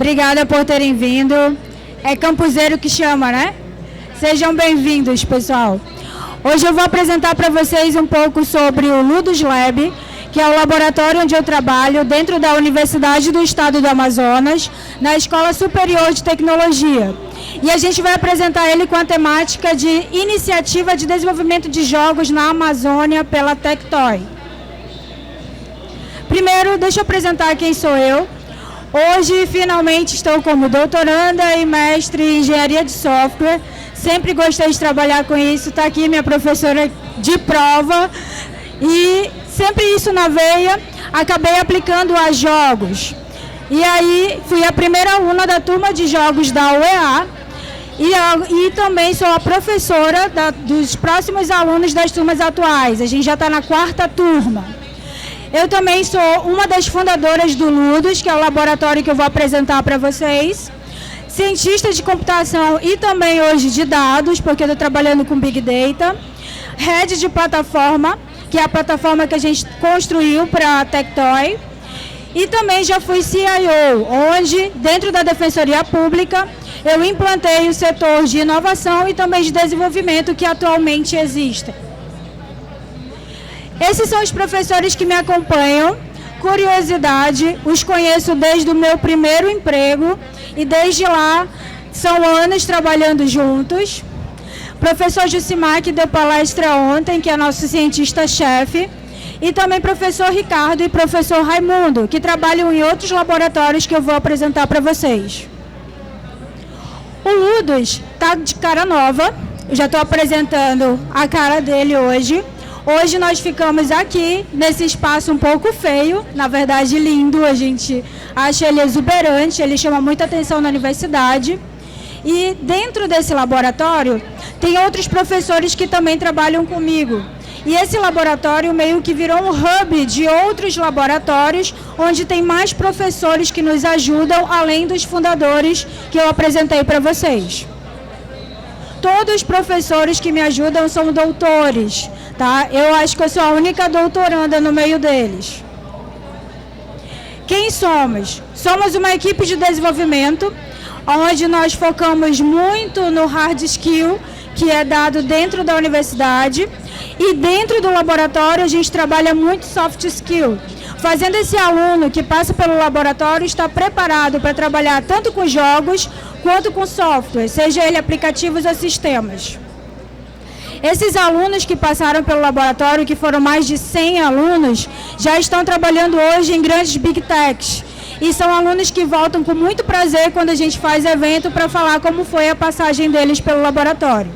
Obrigada por terem vindo. É campuseiro que chama, né? Sejam bem-vindos, pessoal. Hoje eu vou apresentar para vocês um pouco sobre o Ludus Lab, que é o laboratório onde eu trabalho dentro da Universidade do Estado do Amazonas, na Escola Superior de Tecnologia. E a gente vai apresentar ele com a temática de Iniciativa de Desenvolvimento de Jogos na Amazônia pela Tectoy. Primeiro, deixa eu apresentar quem sou eu. Hoje, finalmente, estou como doutoranda e mestre em Engenharia de Software. Sempre gostei de trabalhar com isso. Está aqui minha professora de prova. E sempre isso na veia, acabei aplicando a jogos. E aí, fui a primeira aluna da turma de jogos da UEA. E também sou a professora dos próximos alunos das turmas atuais. A gente já está na 4ª turma. Eu também sou uma das fundadoras do Ludus, que é o laboratório que eu vou apresentar para vocês. Cientista de computação e também hoje de dados, porque eu estou trabalhando com Big Data. Head de plataforma, que é a plataforma que a gente construiu para a Tectoy. E também já fui CIO, onde, dentro da Defensoria Pública, eu implantei o setor de inovação e também de desenvolvimento que atualmente existem. Esses são os professores que me acompanham. Curiosidade, os conheço desde o meu primeiro emprego e desde lá são anos trabalhando juntos. Professor Jucimar, que deu palestra ontem, que é nosso cientista-chefe, e também professor Ricardo e professor Raimundo, que trabalham em outros laboratórios que eu vou apresentar para vocês. O Ludus está de cara nova, eu já estou apresentando a cara dele hoje. Hoje nós ficamos aqui, nesse espaço um pouco feio, na verdade lindo, a gente acha ele exuberante, ele chama muita atenção na universidade. E dentro desse laboratório, tem outros professores que também trabalham comigo. E esse laboratório meio que virou um hub de outros laboratórios, onde tem mais professores que nos ajudam, além dos fundadores que eu apresentei para vocês. Todos os professores que me ajudam são doutores, tá? Eu acho que eu sou a única doutoranda no meio deles. Quem somos? Somos uma equipe de desenvolvimento, onde nós focamos muito no hard skill, que é dado dentro da universidade, e dentro do laboratório a gente trabalha muito soft skill, fazendo esse aluno que passa pelo laboratório estar preparado para trabalhar tanto com jogos quanto com software, seja ele aplicativos ou sistemas. Esses alunos que passaram pelo laboratório, que foram mais de 100 alunos, já estão trabalhando hoje em grandes big techs. E são alunos que voltam com muito prazer quando a gente faz evento para falar como foi a passagem deles pelo laboratório.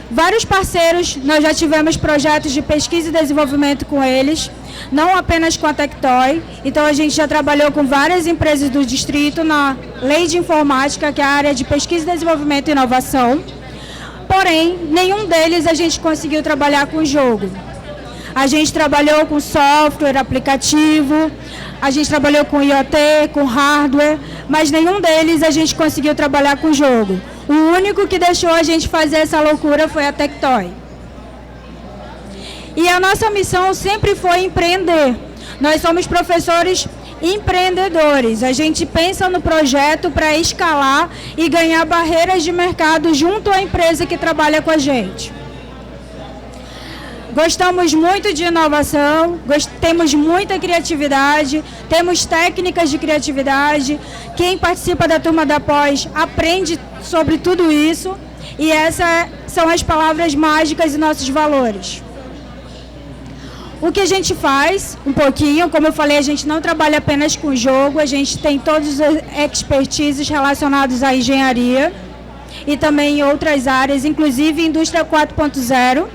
Vários parceiros, nós já tivemos projetos de pesquisa e desenvolvimento com eles, não apenas com a Tectoy. Então a gente já trabalhou com várias empresas do distrito na Lei de Informática, que é a área de pesquisa, desenvolvimento e inovação. Porém, nenhum deles a gente conseguiu trabalhar com jogo. A gente trabalhou com software, aplicativo, a gente trabalhou com IoT, com hardware, mas nenhum deles a gente conseguiu trabalhar com jogo. O único que deixou a gente fazer essa loucura foi a Tectoy. E a nossa missão sempre foi empreender. Nós somos professores empreendedores. A gente pensa no projeto para escalar e ganhar barreiras de mercado junto à empresa que trabalha com a gente. Gostamos muito de inovação, temos muita criatividade, temos técnicas de criatividade. Quem participa da turma da pós aprende sobre tudo isso, e essas são as palavras mágicas e nossos valores. O que a gente faz, um pouquinho, como eu falei, a gente não trabalha apenas com jogo, a gente tem todos os expertises relacionados à engenharia e também em outras áreas, inclusive indústria 4.0.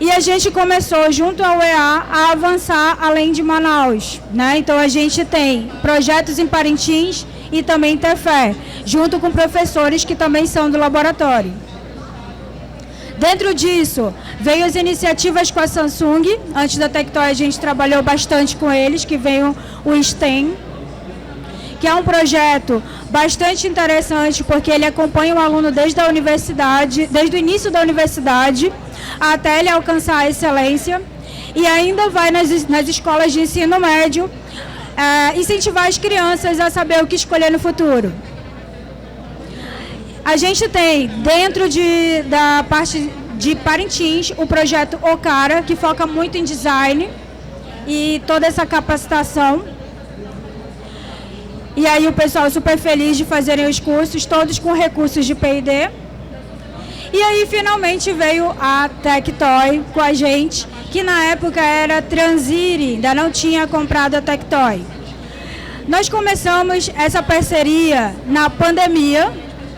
E a gente começou, junto à UEA, a avançar além de Manaus, né? Então, a gente tem projetos em Parintins e também em Tefé, junto com professores que também são do laboratório. Dentro disso, veio as iniciativas com a Samsung. Antes da Tectoy, a gente trabalhou bastante com eles, que veio o STEM, que é um projeto bastante interessante, porque ele acompanha o aluno desde a universidade, desde o início da universidade, até ele alcançar a excelência, e ainda vai nas escolas de ensino médio, incentivar as crianças a saber o que escolher no futuro. A gente tem, dentro da parte de Parintins, o projeto Ocara, que foca muito em design e toda essa capacitação. E aí o pessoal super feliz de fazerem os cursos, todos com recursos de P&D. E aí finalmente veio a Tectoy com a gente, que na época era Transire, ainda não tinha comprado a Tectoy. Nós começamos essa parceria na pandemia,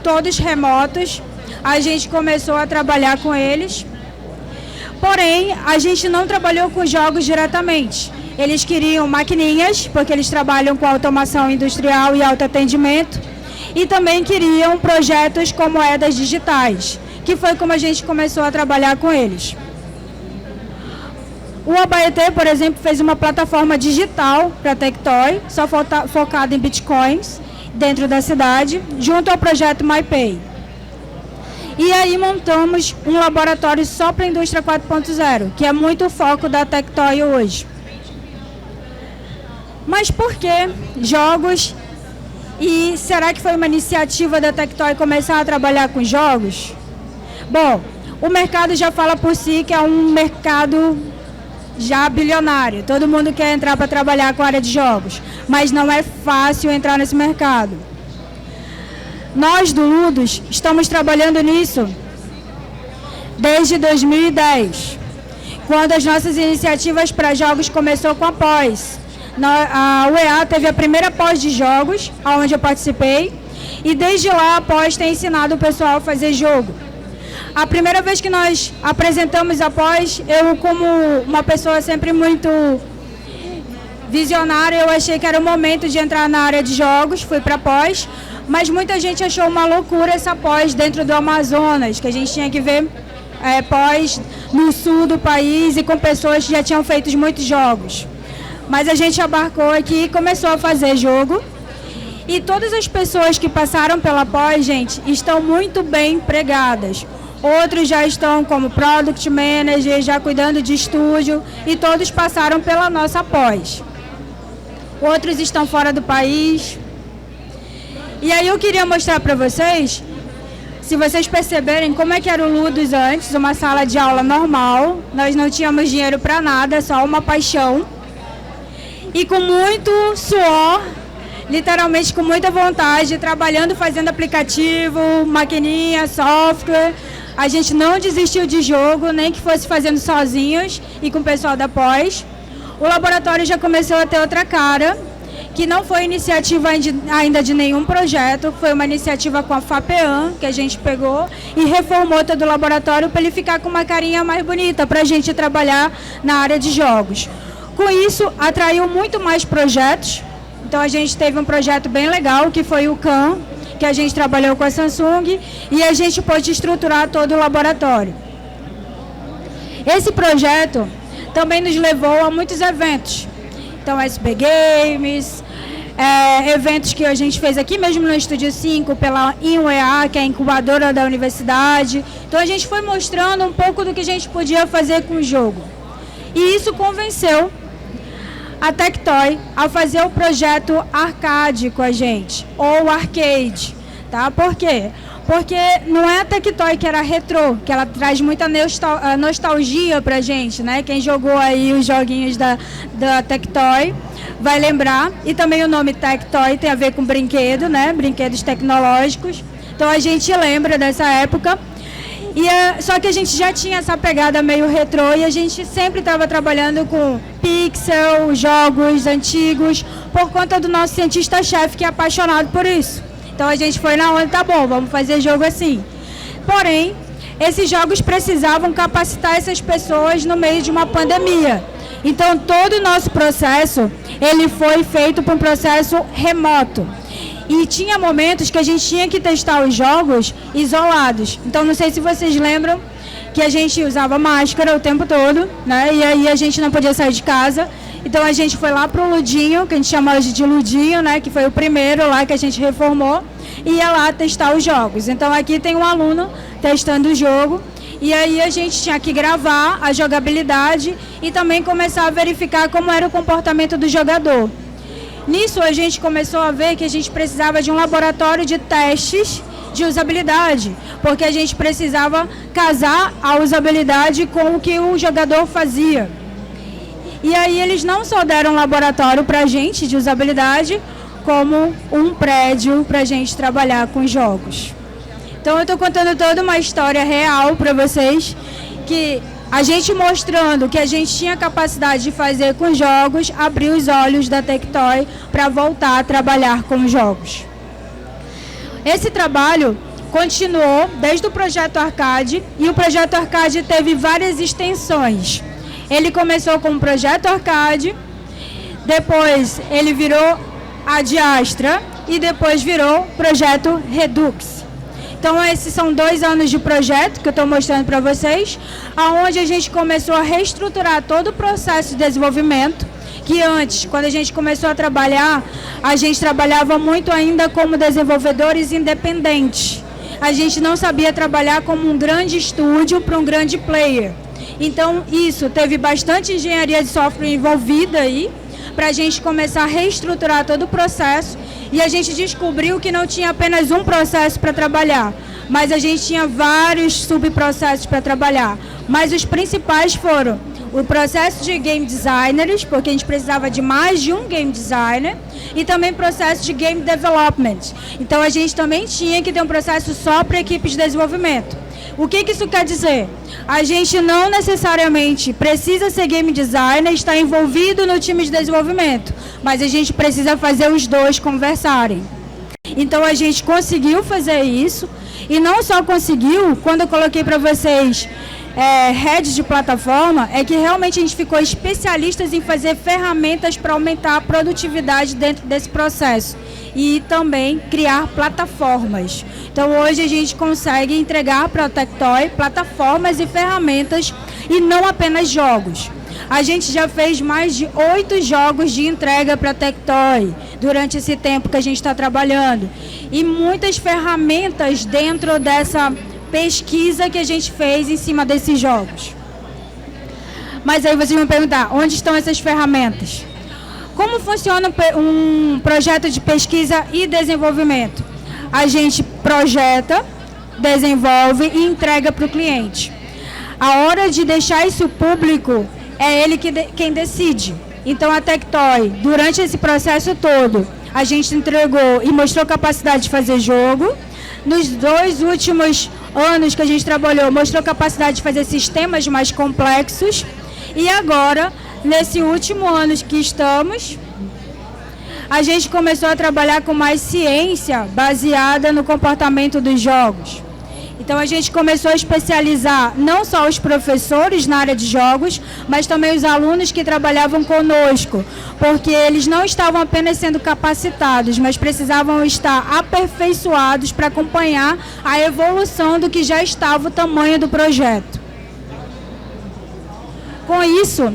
todos remotos, a gente começou a trabalhar com eles. Porém, a gente não trabalhou com jogos diretamente. Eles queriam maquininhas, porque eles trabalham com automação industrial e autoatendimento, e também queriam projetos com moedas digitais, que foi como a gente começou a trabalhar com eles. O Abaeté, por exemplo, fez uma plataforma digital para a Tectoy, só focada em bitcoins, dentro da cidade, junto ao projeto MyPay. E aí montamos um laboratório só para a indústria 4.0, que é muito o foco da Tectoy hoje. Mas por que jogos? E será que foi uma iniciativa da Tectoy começar a trabalhar com jogos? Bom, o mercado já fala por si que é um mercado já bilionário. Todo mundo quer entrar para trabalhar com a área de jogos, mas não é fácil entrar nesse mercado. Nós do Ludus estamos trabalhando nisso desde 2010, quando as nossas iniciativas para jogos começou com a pós. A UEA teve a primeira pós de jogos, onde eu participei, e desde lá a pós tem ensinado o pessoal a fazer jogo. A primeira vez que nós apresentamos a pós, eu como uma pessoa sempre muito visionária, eu achei que era o momento de entrar na área de jogos, fui para a pós, mas muita gente achou uma loucura essa pós dentro do Amazonas, que a gente tinha que ver pós no sul do país e com pessoas que já tinham feito muitos jogos. Mas a gente abarcou aqui e começou a fazer jogo. E todas as pessoas que passaram pela pós, gente, estão muito bem empregadas. Outros já estão como Product Manager, já cuidando de estúdio, e todos passaram pela nossa pós. Outros estão fora do país. E aí eu queria mostrar para vocês, se vocês perceberem como é que era o Ludus antes, uma sala de aula normal, nós não tínhamos dinheiro para nada, só uma paixão. E com muito suor, literalmente com muita vontade, trabalhando, fazendo aplicativo, maquininha, software. A gente não desistiu de jogo, nem que fosse fazendo sozinhos e com o pessoal da pós. O laboratório já começou a ter outra cara, que não foi iniciativa ainda de nenhum projeto, foi uma iniciativa com a FAPEAM, que a gente pegou e reformou todo o laboratório para ele ficar com uma carinha mais bonita, para a gente trabalhar na área de jogos. Com isso, atraiu muito mais projetos. Então, a gente teve um projeto bem legal, que foi o CAN, que a gente trabalhou com a Samsung, e a gente pôde estruturar todo o laboratório. Esse projeto também nos levou a muitos eventos. Então, SB Games, eventos que a gente fez aqui mesmo no Estúdio 5, pela INUEA, que é a incubadora da universidade. Então, a gente foi mostrando um pouco do que a gente podia fazer com o jogo. E isso convenceu a Tectoy a fazer o projeto Arcade com a gente, ou Arcade, tá? Por quê? Porque não é a Tectoy que era retrô, que ela traz muita nostalgia pra gente, né? Quem jogou aí os joguinhos da Tectoy vai lembrar. E também o nome Tectoy tem a ver com brinquedo, né? Brinquedos tecnológicos. Então a gente lembra dessa época. Só que a gente já tinha essa pegada meio retrô e a gente sempre estava trabalhando com pixel, jogos antigos, por conta do nosso cientista-chefe que é apaixonado por isso. Então a gente foi na onda, tá bom, vamos fazer jogo assim. Porém, esses jogos precisavam capacitar essas pessoas no meio de uma pandemia. Então todo o nosso processo, ele foi feito por um processo remoto. E tinha momentos que a gente tinha que testar os jogos isolados. Então, não sei se vocês lembram que a gente usava máscara o tempo todo, né? E aí a gente não podia sair de casa. Então, a gente foi lá pro Ludinho, que a gente chama hoje de Ludinho, né? Que foi o primeiro lá que a gente reformou. E ia lá testar os jogos. Então, aqui tem um aluno testando o jogo. E aí a gente tinha que gravar a jogabilidade e também começar a verificar como era o comportamento do jogador. Nisso a gente começou a ver que a gente precisava de um laboratório de testes de usabilidade, porque a gente precisava casar a usabilidade com o que o jogador fazia. E aí eles não só deram um laboratório para a gente de usabilidade, como um prédio para a gente trabalhar com jogos. Então eu estou contando toda uma história real para vocês, que a gente mostrando que a gente tinha capacidade de fazer com jogos, abriu os olhos da Tectoy para voltar a trabalhar com jogos. Esse trabalho continuou desde o Projeto Arcade, e o Projeto Arcade teve várias extensões. Ele começou com o Projeto Arcade, depois ele virou a Diastra e depois virou Projeto Redux. Então esses são 2 anos de projeto que eu estou mostrando para vocês, onde a gente começou a reestruturar todo o processo de desenvolvimento, que antes, quando a gente começou a trabalhar, a gente trabalhava muito ainda como desenvolvedores independentes. A gente não sabia trabalhar como um grande estúdio para um grande player. Então isso, teve bastante engenharia de software envolvida aí, para a gente começar a reestruturar todo o processo, e a gente descobriu que não tinha apenas um processo para trabalhar, mas a gente tinha vários subprocessos para trabalhar. Mas os principais foram o processo de game designers, porque a gente precisava de mais de um game designer, e também processo de game development. Então a gente também tinha que ter um processo só para equipe de desenvolvimento. O que isso quer dizer? A gente não necessariamente precisa ser game designer, estar envolvido no time de desenvolvimento, mas a gente precisa fazer os dois conversarem. Então a gente conseguiu fazer isso, e não só conseguiu, quando eu coloquei para vocês head de plataforma, é que realmente a gente ficou especialistas em fazer ferramentas para aumentar a produtividade dentro desse processo e também criar plataformas. Então hoje a gente consegue entregar para a Tectoy plataformas e ferramentas e não apenas jogos. A gente já fez mais de 8 jogos de entrega para a Tectoy durante esse tempo que a gente está trabalhando, e muitas ferramentas dentro dessa pesquisa que a gente fez em cima desses jogos. Mas aí vocês vão perguntar, onde estão essas ferramentas? Como funciona um projeto de pesquisa e desenvolvimento? A gente projeta, desenvolve e entrega para o cliente. A hora de deixar isso público é ele quem decide. Então a Tectoy, durante esse processo todo, a gente entregou e mostrou capacidade de fazer jogo. Nos 2 últimos anos que a gente trabalhou, mostrou capacidade de fazer sistemas mais complexos. E agora, nesse último ano que estamos, a gente começou a trabalhar com mais ciência baseada no comportamento dos jogos. Então a gente começou a especializar não só os professores na área de jogos, mas também os alunos que trabalhavam conosco, porque eles não estavam apenas sendo capacitados, mas precisavam estar aperfeiçoados para acompanhar a evolução do que já estava o tamanho do projeto. Com isso,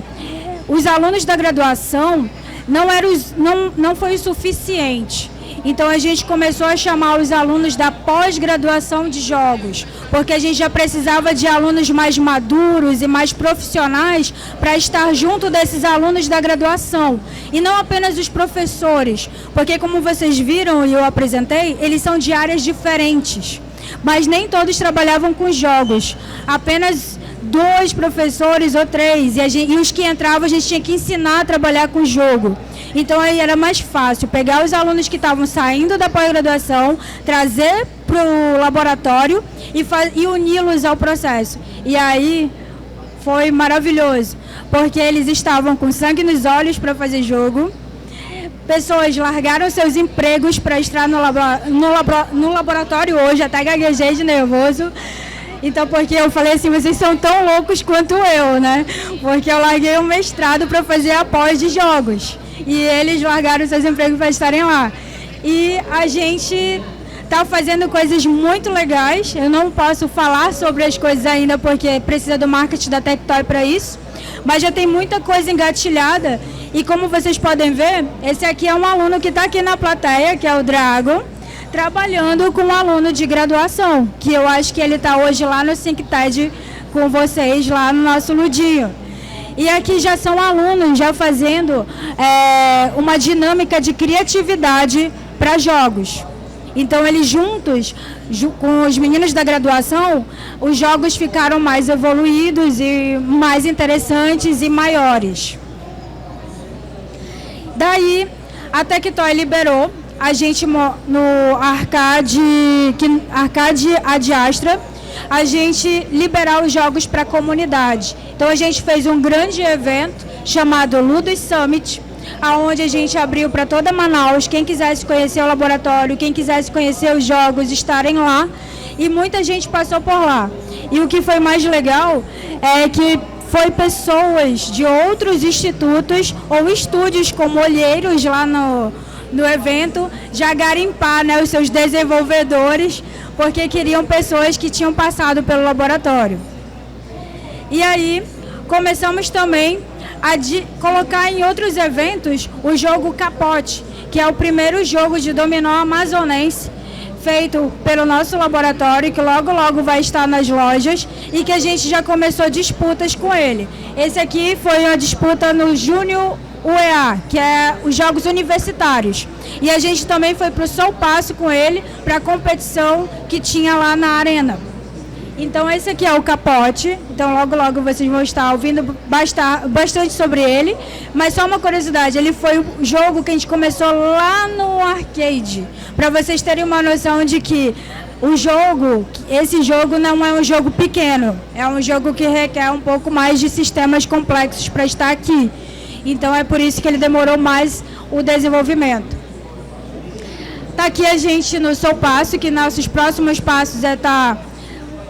os alunos da graduação não foi o suficiente. Então a gente começou a chamar os alunos da pós-graduação de jogos, porque a gente já precisava de alunos mais maduros e mais profissionais para estar junto desses alunos da graduação, e não apenas os professores, porque como vocês viram e eu apresentei, eles são de áreas diferentes, mas nem todos trabalhavam com jogos, apenas 2 professores ou 3, e os que entravam a gente tinha que ensinar a trabalhar com o jogo. Então aí era mais fácil pegar os alunos que estavam saindo da pós-graduação, trazer para o laboratório e uni-los ao processo. E aí foi maravilhoso, porque eles estavam com sangue nos olhos para fazer jogo. Pessoas largaram seus empregos para estar no laboratório hoje, até gaguejei de nervoso. Então, porque eu falei assim, vocês são tão loucos quanto eu, né? Porque eu larguei um mestrado para fazer a pós de jogos. E eles largaram seus empregos para estarem lá. E a gente está fazendo coisas muito legais. Eu não posso falar sobre as coisas ainda, porque precisa do marketing da Tectoy para isso. Mas já tem muita coisa engatilhada. E como vocês podem ver, esse aqui é um aluno que está aqui na plateia, que é o Dragon, trabalhando com um aluno de graduação, que eu acho que ele está hoje lá no ThinkTed com vocês, lá no nosso Ludinho. E aqui já são alunos já fazendo uma dinâmica de criatividade para jogos. Então, eles juntos, com os meninos da graduação, os jogos ficaram mais evoluídos e mais interessantes e maiores. Daí, a Tectoy liberou a gente no Arcade Ad Astra, a gente liberar os jogos para a comunidade. Então, a gente fez um grande evento chamado Ludus Summit, onde a gente abriu para toda Manaus, quem quisesse conhecer o laboratório, quem quisesse conhecer os jogos, estarem lá, e muita gente passou por lá. E o que foi mais legal é que foi pessoas de outros institutos ou estúdios como olheiros lá no evento, já garimpar, né, os seus desenvolvedores, porque queriam pessoas que tinham passado pelo laboratório. E aí, começamos também a colocar em outros eventos o jogo Capote, que é o primeiro jogo de dominó amazonense feito pelo nosso laboratório, que logo logo vai estar nas lojas e que a gente já começou disputas com ele. Esse aqui foi uma disputa no Júnior UEA, que é os jogos universitários. E a gente também foi para o Sol Passo com ele, para a competição que tinha lá na arena. Então, esse aqui é o Capote. Então, logo, logo vocês vão estar ouvindo bastante sobre ele. Mas só uma curiosidade, ele foi o jogo que a gente começou lá no arcade. Para vocês terem uma noção de que esse jogo não é um jogo pequeno. É um jogo que requer um pouco mais de sistemas complexos para estar aqui. Então, é por isso que ele demorou mais o desenvolvimento. Está aqui a gente no Sol Passo, que nossos próximos passos é estar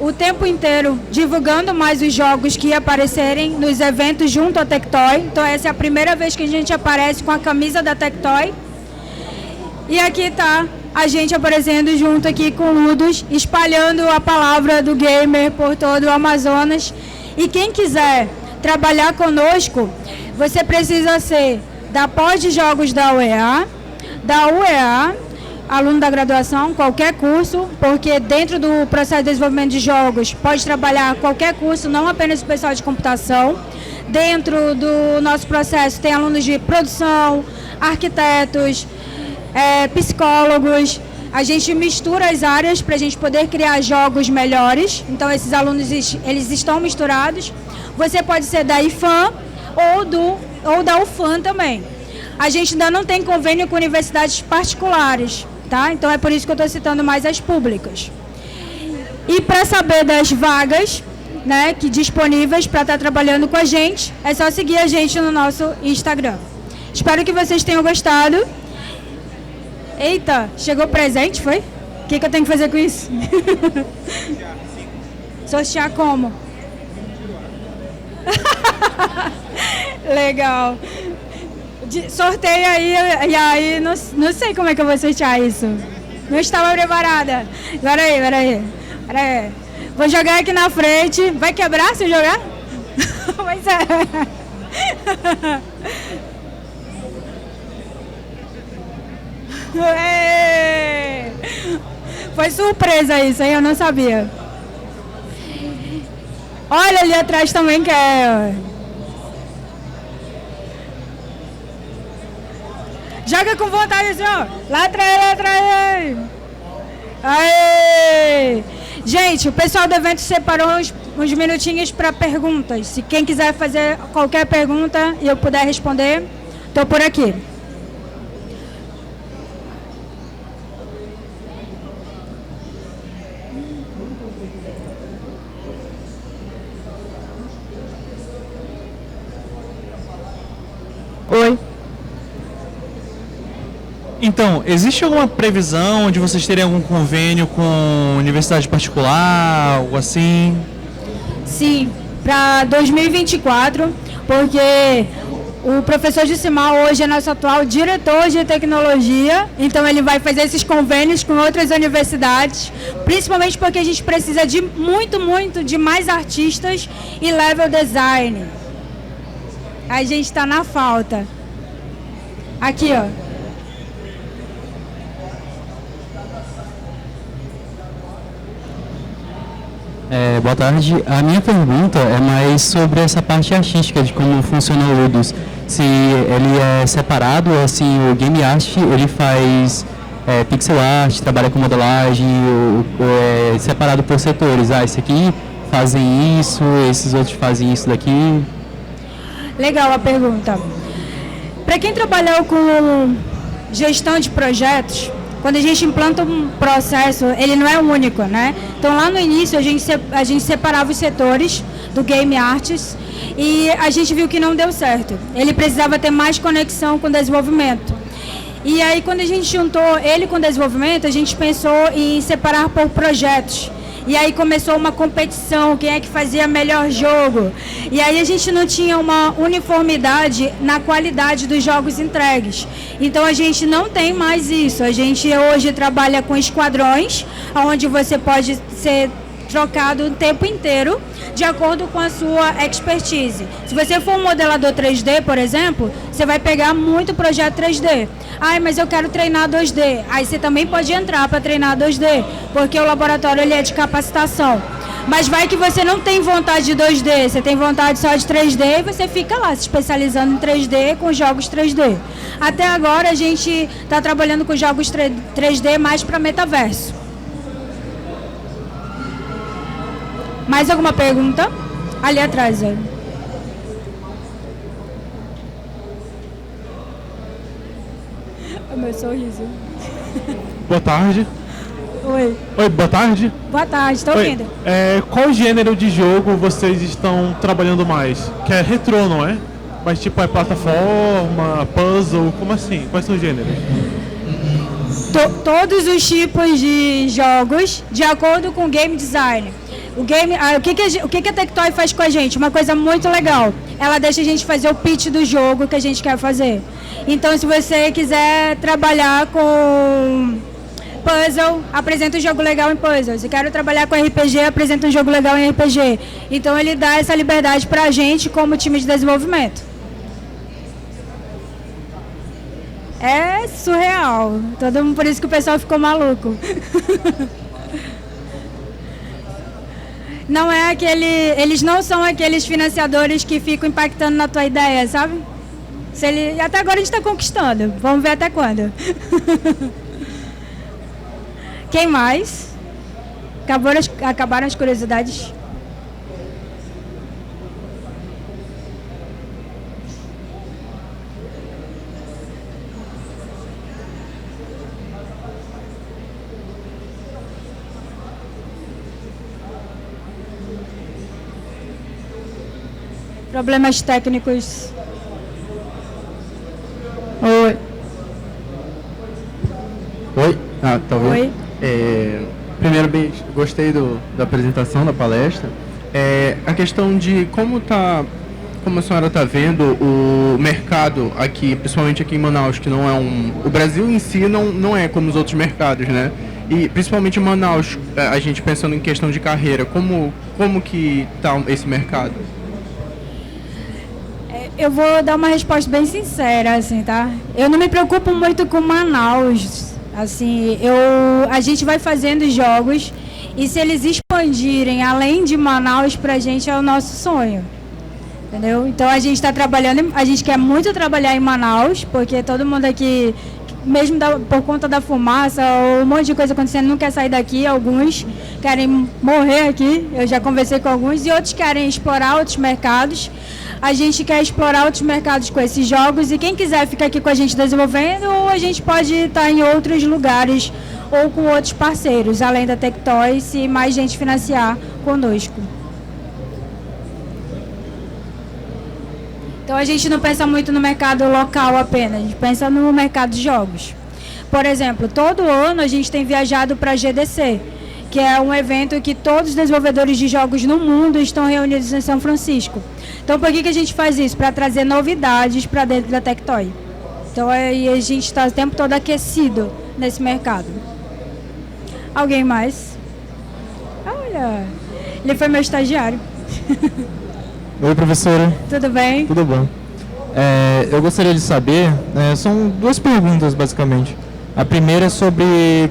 o tempo inteiro divulgando mais os jogos que aparecerem nos eventos junto à Tectoy. Então, essa é a primeira vez que a gente aparece com a camisa da Tectoy. E aqui está a gente aparecendo junto aqui com o Ludus, espalhando a palavra do gamer por todo o Amazonas. E quem quiser trabalhar conosco, você precisa ser da pós de jogos da UEA, aluno da graduação, qualquer curso, porque dentro do processo de desenvolvimento de jogos pode trabalhar qualquer curso, não apenas o pessoal de computação. Dentro do nosso processo tem alunos de produção, arquitetos, psicólogos. A gente mistura as áreas para a gente poder criar jogos melhores. Então, esses alunos eles estão misturados. Você pode ser da IFAM ou da UFAM também. A gente ainda não tem convênio com universidades particulares, tá? Então, é por isso que eu estou citando mais as públicas. E para saber das vagas, né, que disponíveis para estar trabalhando com a gente, é só seguir a gente no nosso Instagram. Espero que vocês tenham gostado. Eita, chegou presente, foi? O que eu tenho que fazer com isso? Sortear como? Legal. Sorteio aí, e aí não sei como é que eu vou sortear isso. Não estava preparada. Pera aí. Vou jogar aqui na frente. Vai quebrar se eu jogar? Pois é. Foi surpresa isso, hein? Eu não sabia. Olha ali atrás também que é. Joga com vontade, senhor. Lá atrás. Aê! Gente, o pessoal do evento separou uns minutinhos para perguntas. Se quem quiser fazer qualquer pergunta e eu puder responder, estou por aqui. Oi. Então, existe alguma previsão de vocês terem algum convênio com universidade particular, algo assim? Sim, para 2024, porque o professor Jucimal hoje é nosso atual diretor de tecnologia, então ele vai fazer esses convênios com outras universidades, principalmente porque a gente precisa de muito de mais artistas e level design. A gente está na falta. Aqui, ó. Boa tarde. A minha pergunta é mais sobre essa parte artística de como funciona o Ludus. Se ele é separado, assim, o game art ele faz pixel art, trabalha com modelagem, ou é separado por setores. Esse aqui fazem isso, esses outros fazem isso daqui. Legal a pergunta. Para quem trabalhou com gestão de projetos, quando a gente implanta um processo, ele não é único, né? Então, lá no início, a gente separava os setores do Game Arts e a gente viu que não deu certo. Ele precisava ter mais conexão com o desenvolvimento. E aí, quando a gente juntou ele com o desenvolvimento, a gente pensou em separar por projetos. E aí começou uma competição, quem é que fazia melhor jogo. E aí a gente não tinha uma uniformidade na qualidade dos jogos entregues. Então a gente não tem mais isso. A gente hoje trabalha com esquadrões, onde você pode ser trocado o tempo inteiro, de acordo com a sua expertise. Se você for um modelador 3D, por exemplo, você vai pegar muito projeto 3D. Mas eu quero treinar 2D. Aí você também pode entrar para treinar 2D, porque o laboratório ele é de capacitação. Mas vai que você não tem vontade de 2D, você tem vontade só de 3D e você fica lá se especializando em 3D com jogos 3D. Até agora a gente está trabalhando com jogos 3D mais para metaverso. Mais alguma pergunta? Ali atrás, ó. O meu sorriso. Boa tarde. Oi. Oi, boa tarde. Boa tarde, estou ouvindo. Qual gênero de jogo vocês estão trabalhando mais? Que é retrô, não é? Mas tipo, é plataforma, puzzle, como assim? Quais são os gêneros? Todos os tipos de jogos, de acordo com o game design. O que a Tectoy faz com a gente? Uma coisa muito legal. Ela deixa a gente fazer o pitch do jogo que a gente quer fazer. Então, se você quiser trabalhar com puzzle, apresenta um jogo legal em puzzle. Se quer trabalhar com RPG, apresenta um jogo legal em RPG. Então, ele dá essa liberdade pra gente como time de desenvolvimento. É surreal. Por isso que o pessoal ficou maluco. Não é eles não são aqueles financiadores que ficam impactando na tua ideia, sabe? Até agora a gente está conquistando. Vamos ver até quando. Quem mais? Acabaram as curiosidades? Problemas técnicos. Oi. Tá ouvindo? Oi. Primeiro, gostei da apresentação, da palestra. A questão de como a senhora está vendo o mercado aqui, principalmente aqui em Manaus, que não é o Brasil em si não é como os outros mercados, né? E principalmente em Manaus, a gente pensando em questão de carreira, como que está esse mercado? Eu vou dar uma resposta bem sincera, assim, tá? Eu não me preocupo muito com Manaus, assim, a gente vai fazendo jogos e se eles expandirem além de Manaus, pra gente é o nosso sonho, entendeu? Então a gente está trabalhando, a gente quer muito trabalhar em Manaus, porque todo mundo aqui, mesmo por conta da fumaça ou um monte de coisa acontecendo, não quer sair daqui, alguns querem morrer aqui, eu já conversei com alguns, e outros querem explorar outros mercados. A gente quer explorar outros mercados com esses jogos e quem quiser ficar aqui com a gente desenvolvendo, ou a gente pode estar em outros lugares ou com outros parceiros, além da Tectoy, se mais gente financiar conosco. Então a gente não pensa muito no mercado local apenas, a gente pensa no mercado de jogos. Por exemplo, todo ano a gente tem viajado para a GDC, que é um evento que todos os desenvolvedores de jogos no mundo estão reunidos em São Francisco. Então, por que a gente faz isso? Para trazer novidades para dentro da Tectoy. Então, aí a gente está o tempo todo aquecido nesse mercado. Alguém mais? Olha, ele foi meu estagiário. Oi, professora. Tudo bem? Tudo bom. Eu gostaria de saber, são duas perguntas, basicamente. A primeira é sobre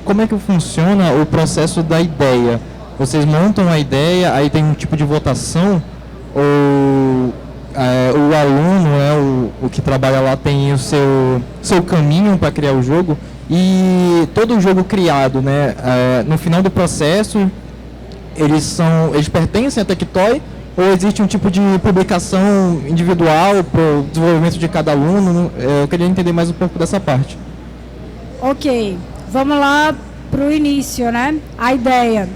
como é que funciona o processo da ideia. Vocês montam a ideia, aí tem um tipo de votação, ou o aluno, o que trabalha lá, tem o seu caminho para criar o jogo, e todo o jogo criado, né, no final do processo, eles pertencem à Tectoy, ou existe um tipo de publicação individual para o desenvolvimento de cada aluno? Eu queria entender mais um pouco dessa parte. Ok, vamos lá para o início, né? A ideia.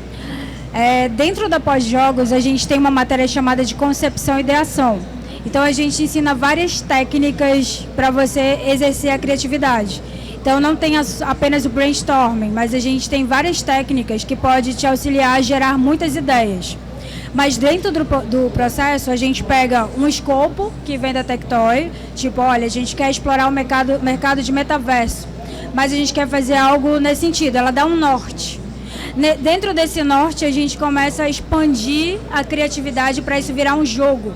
Dentro da pós-jogos, a gente tem uma matéria chamada de concepção e ideação. Então, a gente ensina várias técnicas para você exercer a criatividade. Então, não tem apenas o brainstorming, mas a gente tem várias técnicas que podem te auxiliar a gerar muitas ideias. Mas dentro do processo, a gente pega um escopo que vem da Tectoy, tipo, olha, a gente quer explorar o mercado de metaverso, mas a gente quer fazer algo nesse sentido, ela dá um norte. Dentro desse norte, a gente começa a expandir a criatividade para isso virar um jogo.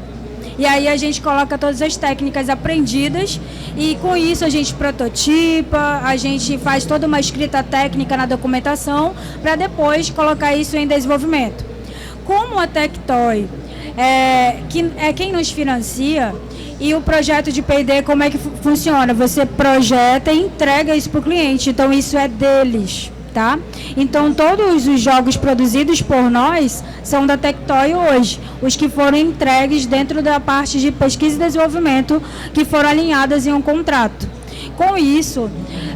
E aí a gente coloca todas as técnicas aprendidas e com isso a gente prototipa, a gente faz toda uma escrita técnica na documentação para depois colocar isso em desenvolvimento. Como a Tectoy é quem nos financia, e o projeto de P&D, como é que funciona? Você projeta e entrega isso para o cliente, então isso é deles, tá? Então todos os jogos produzidos por nós são da Tectoy hoje, os que foram entregues dentro da parte de pesquisa e desenvolvimento, que foram alinhadas em um contrato. Com isso,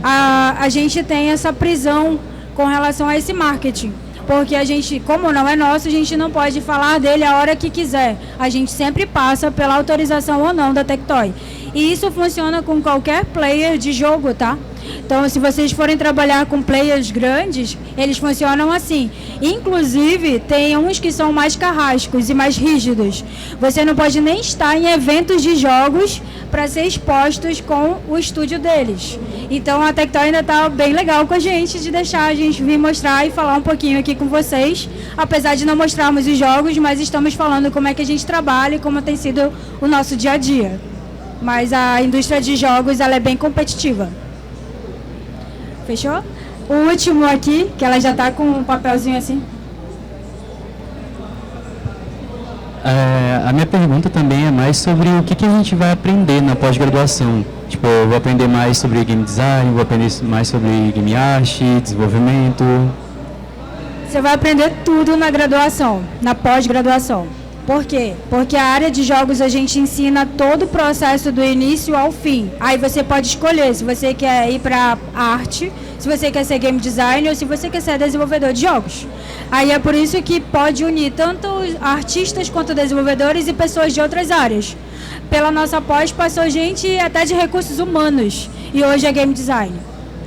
a gente tem essa prisão com relação a esse marketing. Porque a gente, como não é nosso, a gente não pode falar dele a hora que quiser. A gente sempre passa pela autorização ou não da Tectoy. E isso funciona com qualquer player de jogo, tá? Então, se vocês forem trabalhar com players grandes, eles funcionam assim. Inclusive, tem uns que são mais carrascos e mais rígidos. Você não pode nem estar em eventos de jogos para ser expostos com o estúdio deles. Então, a Tectoy ainda está bem legal com a gente, de deixar a gente vir mostrar e falar um pouquinho aqui com vocês. Apesar de não mostrarmos os jogos, mas estamos falando como é que a gente trabalha e como tem sido o nosso dia a dia. Mas a indústria de jogos, ela é bem competitiva. Fechou? O último aqui, que ela já está com um papelzinho assim. A minha pergunta também é mais sobre o que a gente vai aprender na pós-graduação. Tipo, eu vou aprender mais sobre game design, vou aprender mais sobre game art, desenvolvimento. Você vai aprender tudo na graduação, na pós-graduação. Por quê? Porque a área de jogos a gente ensina todo o processo do início ao fim. Aí você pode escolher se você quer ir para arte, se você quer ser game designer ou se você quer ser desenvolvedor de jogos. Aí é por isso que pode unir tanto artistas quanto desenvolvedores e pessoas de outras áreas. Pela nossa pós passou gente até de recursos humanos e hoje é game design.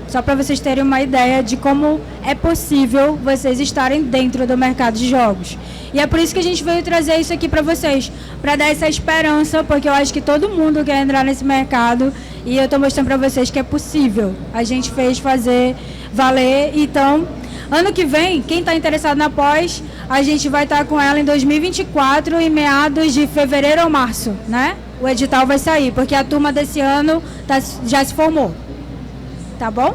Só para vocês terem uma ideia de como é possível vocês estarem dentro do mercado de jogos. E é por isso que a gente veio trazer isso aqui para vocês, para dar essa esperança, porque eu acho que todo mundo quer entrar nesse mercado e eu estou mostrando para vocês que é possível. A gente fez fazer valer, então, ano que vem, quem está interessado na pós, a gente vai estar com ela em 2024, em meados de fevereiro ou março, né? O edital vai sair, porque a turma desse ano já se formou. Tá bom?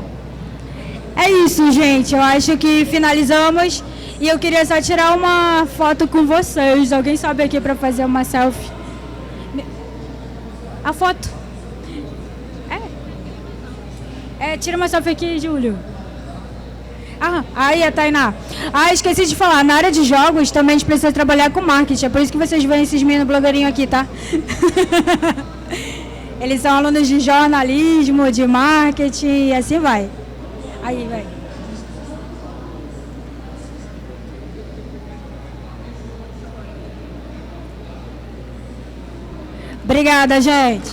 É isso, gente. Eu acho que finalizamos. E eu queria só tirar uma foto com vocês. Alguém sobe aqui para fazer uma selfie? A foto. Tira uma selfie aqui, Júlio. Aí a Tainá. Esqueci de falar. Na área de jogos também a gente precisa trabalhar com marketing. É por isso que vocês veem esses meninos blogueirinhos aqui, tá? Eles são alunos de jornalismo, de marketing e assim vai. Aí, vai. Obrigada, gente.